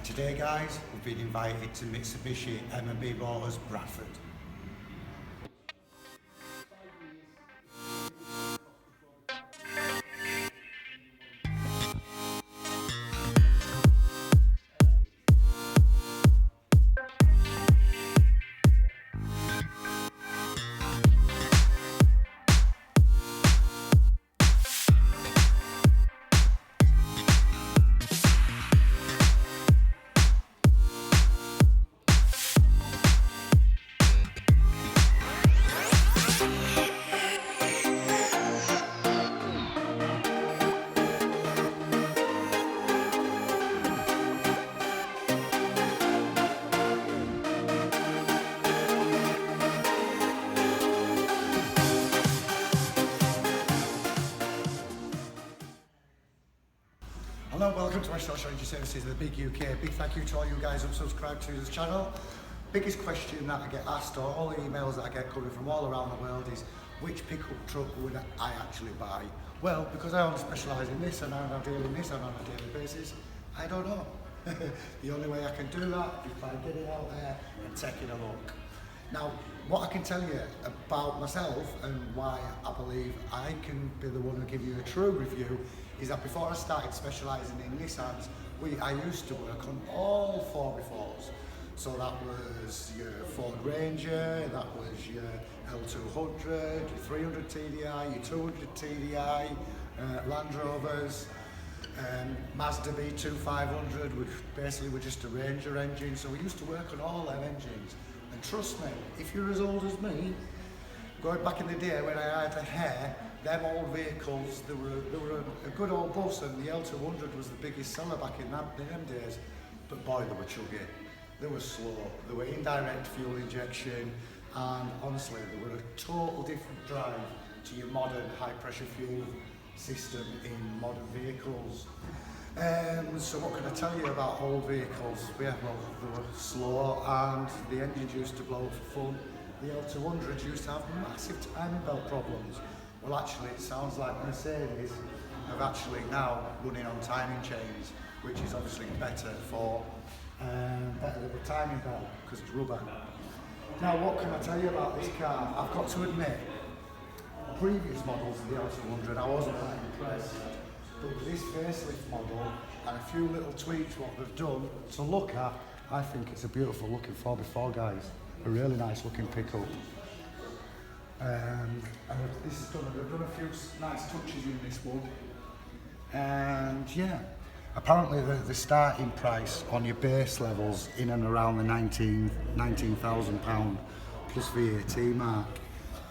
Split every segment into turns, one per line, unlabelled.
Today guys, we've been invited to Mitsubishi M&B Motors Bradford. Hello, welcome to West Yorkshire Energy Services, the big UK. Big thank you to all you guys who subscribe to this channel. Biggest question that I get asked, or all the emails that I get coming from all around the world, is which pickup truck would I actually buy? Well, because I only specialise in this and I deal in this on a daily basis, I don't know. The only way I can do that is by getting out there and taking a look. Now, what I can tell you about myself and why I believe I can be the one to give you a true review is that before I started specialising in Nissans, I used to work on all 4x4s. So that was your Ford Ranger, that was your L200, your 300 TDI, your 200 TDI, Land Rovers, Mazda B2500, which basically were just a Ranger engine. So we used to work on all them engines. And trust me, if you're as old as me, going back in the day when I had the hair, them old vehicles, they were a good old bus, and the L200 was the biggest seller back in them days. But boy, they were chuggy, they were slow, they were indirect fuel injection, and honestly, they were a total different drive to your modern high pressure fuel system in modern vehicles. So what can I tell you about old vehicles? Yeah, well, they were slow and the engines used to blow for fun. The L200 used to have massive timing belt problems. Well, actually, it sounds like Mercedes have actually now running on timing chains, which is obviously better for the timing belt because it's rubber. Now, what can I tell you about this car? I've got to admit, previous models of the L200, I wasn't that impressed. But with this facelift model and a few little tweaks what they've done to look at, I think it's a beautiful looking 4x4, guys. A really nice looking pickup. And they've done a few nice touches in this one. And yeah, apparently the starting price on your base levels in and around the £19,000 plus VAT mark.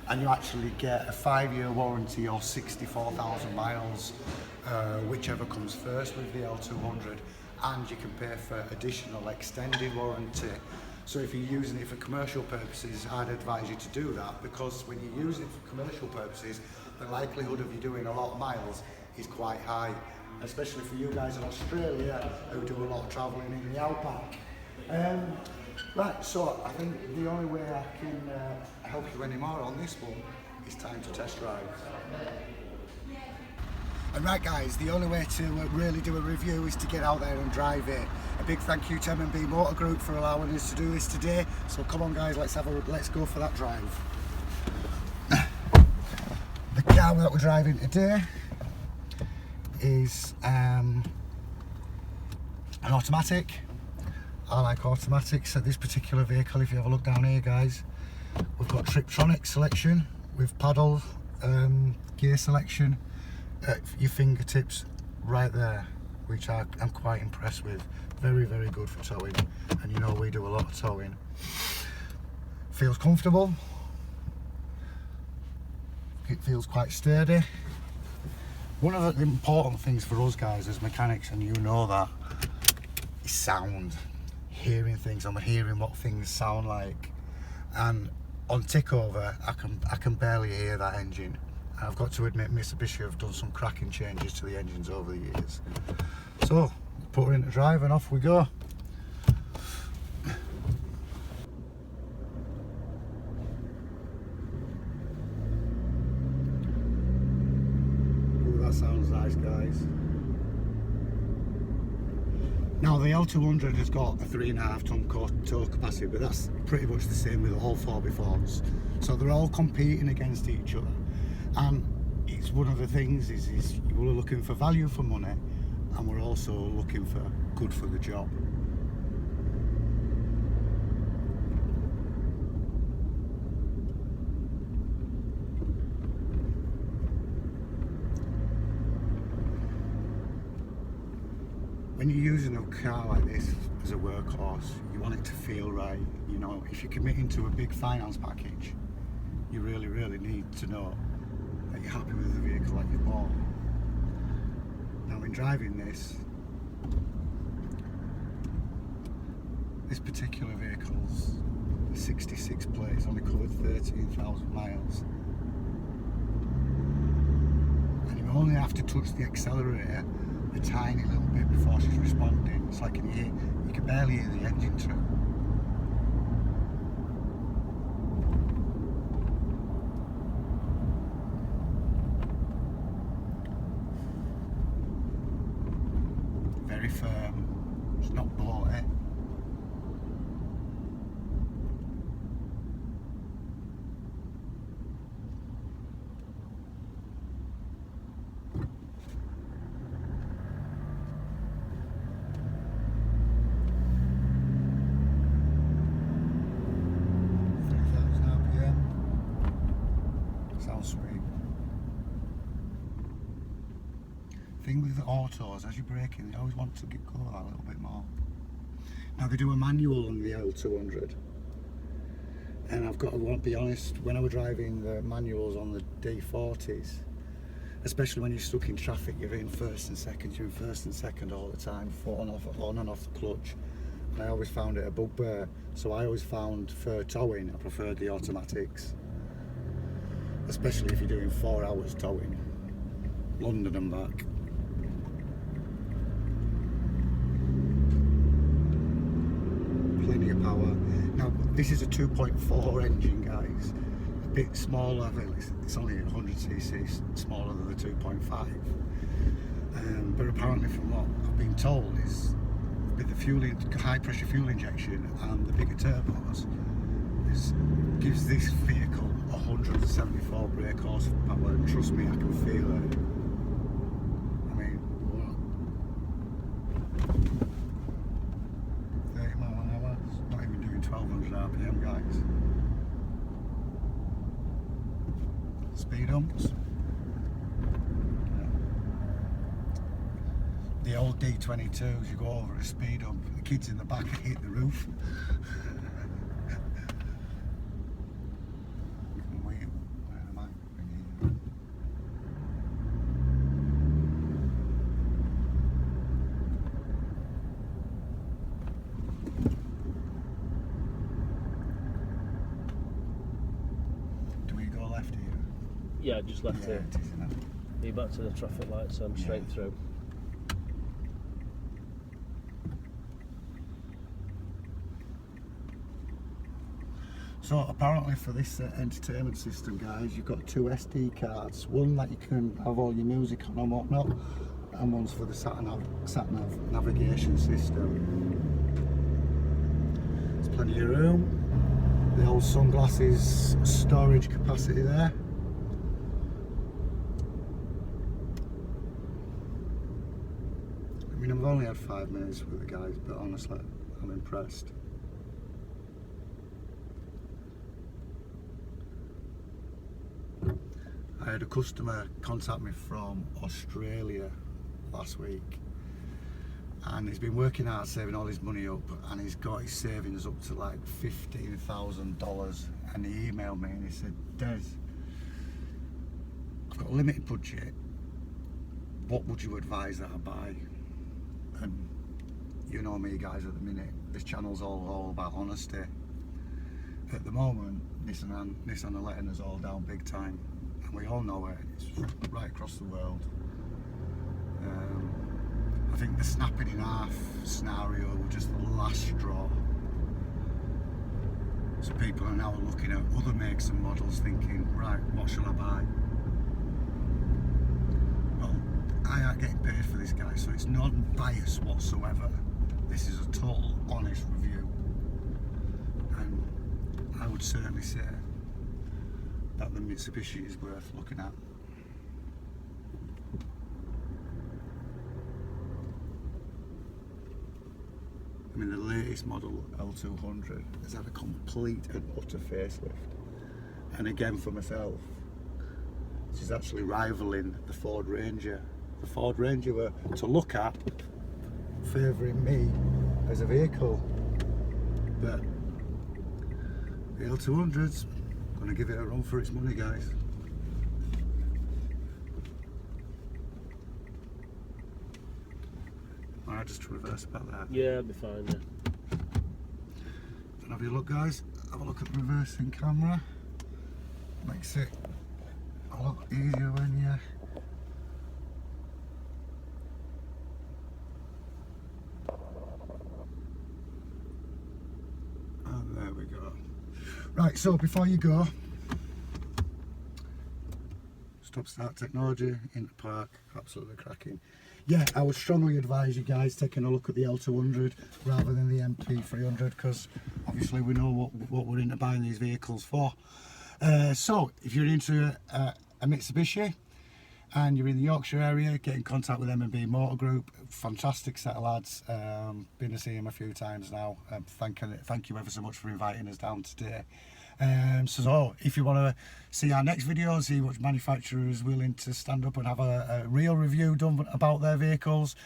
And you actually get a 5-year warranty or 64,000 miles, whichever comes first with the L200, and you can pay for additional extended warranty. So if you're using it for commercial purposes, I'd advise you to do that, because when you use it for commercial purposes, the likelihood of you doing a lot of miles is quite high, especially for you guys in Australia who do a lot of travelling in the outback. Right, so I think the only way I can help you anymore on this one is time to test drive. And right guys, the only way to really do a review is to get out there and drive it. A big thank you to M&B Motor Group for allowing us to do this today. So come on guys, let's go for that drive. The car that we're driving today is an automatic. I like automatics at this particular vehicle. If you have a look down here guys, we've got Triptronic selection with paddle, gear selection at your fingertips right there, which I'm quite impressed with. Very, very good for towing, and you know we do a lot of towing. Feels comfortable, it feels quite sturdy. One of the important things for us guys as mechanics, and you know that, is sound. Hearing things, I'm hearing what things sound like, and on tickover I can barely hear that engine. And I've got to admit, Mitsubishi have done some cracking changes to the engines over the years. So put her into drive and off we go. Ooh, that sounds nice guys. Now the L200 has got a 3.5 ton tow capacity, but that's pretty much the same with all 4x4s. So they're all competing against each other. And it's one of the things is we're looking for value for money, and we're also looking for good for the job. When you're using a car like this as a workhorse, you want it to feel right. You know, if you're committing to a big finance package, you really, really need to know that you're happy with the vehicle that you've bought. Now, in driving this particular vehicle's 66 plates, only covered 13,000 miles. And you only have to touch the accelerator a tiny little bit before she's responding. It's like you can barely hear the engine through. Very firm, it's not bloated. Sweet. Thing with the autos, as you're braking, they always want to go that a little bit more. Now they do a manual on the L200, and I've got to be honest, when I was driving the manuals on the D40s, especially when you're stuck in traffic, you're in first and second all the time, foot on and off the clutch. And I always found it a bugbear, so I always found for towing, I preferred the automatics. Especially if you're doing 4 hours towing, London and back. Plenty of power. Now this is a 2.4 engine, guys. A bit smaller, it's only 100cc smaller than the 2.5. But apparently from what I've been told is with the high pressure fuel injection and the bigger turbos, gives this vehicle 174 brake horsepower, and trust me, I can feel it. I mean, what? 30 mile an hour? It's not even doing 1200 RPM, guys. Speed humps. Yeah. The old D22s, you go over a speed hump, the kids in the back hit the roof.
Yeah, just left here.
It is, isn't it?
Are you back to the traffic lights? So I'm straight through.
So apparently for this entertainment system, guys, you've got 2 SD cards. One that you can have all your music on and whatnot, and one's for the sat-nav navigation system. There's plenty of room. The old sunglasses storage capacity there. I mean, I've only had 5 minutes with the guys, but honestly, I'm impressed. I had a customer contact me from Australia last week, and he's been working hard saving all his money up, and he's got his savings up to like $15,000, and he emailed me and he said, Des, I've got a limited budget, what would you advise that I buy? And you know me, guys, at the minute, this channel's all about honesty. At the moment, Nissan are letting us all down big time, and we all know it. It's right across the world. I think the snapping in half scenario was just the last straw. So people are now looking at other makes and models thinking, right, what shall I buy? Well, I aren't getting paid for this, guy, so it's non-biased whatsoever. certainly say that the Mitsubishi is worth looking at. I mean, the latest model L200 has had a complete and utter facelift. And again, for myself, this is actually rivaling the Ford Ranger. The Ford Ranger were, to look at, favouring me as a vehicle. But the L200's going to give it a run for its money, guys. Alright, just to reverse about that.
Yeah, it'll be fine. Yeah.
And have you look, guys? Have a look at the reversing camera. Makes it a lot easier when you. And there we go. Right, so before you go, stop start technology into park, absolutely cracking. Yeah, I would strongly advise you guys taking a look at the L200 rather than the NP300, because obviously we know what we're into buying these vehicles for. So if you're into a Mitsubishi and you're in the Yorkshire area, get in contact with M&B Motor Group. Fantastic set of lads. Been to see them a few times now. Thank you ever so much for inviting us down today. So if you want to see our next video, see which manufacturer is willing to stand up and have a real review done about their vehicles,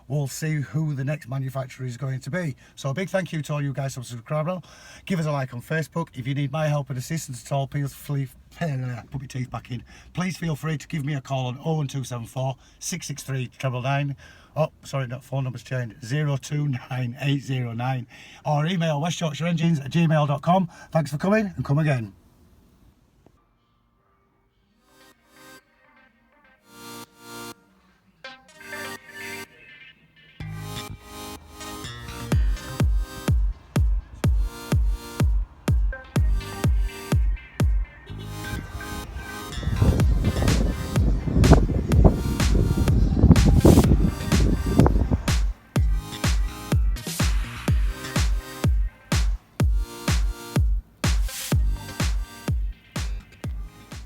we'll see who the next manufacturer is going to be. So a big thank you to all you guys who subscribe. Give us a like on Facebook. If you need my help and assistance at all, please put my teeth back in. Please feel free to give me a call on 01274 663 999. Oh, sorry, that phone number's changed. 029809, or email westyorkshireengines@gmail.com. Thanks for coming, and come again.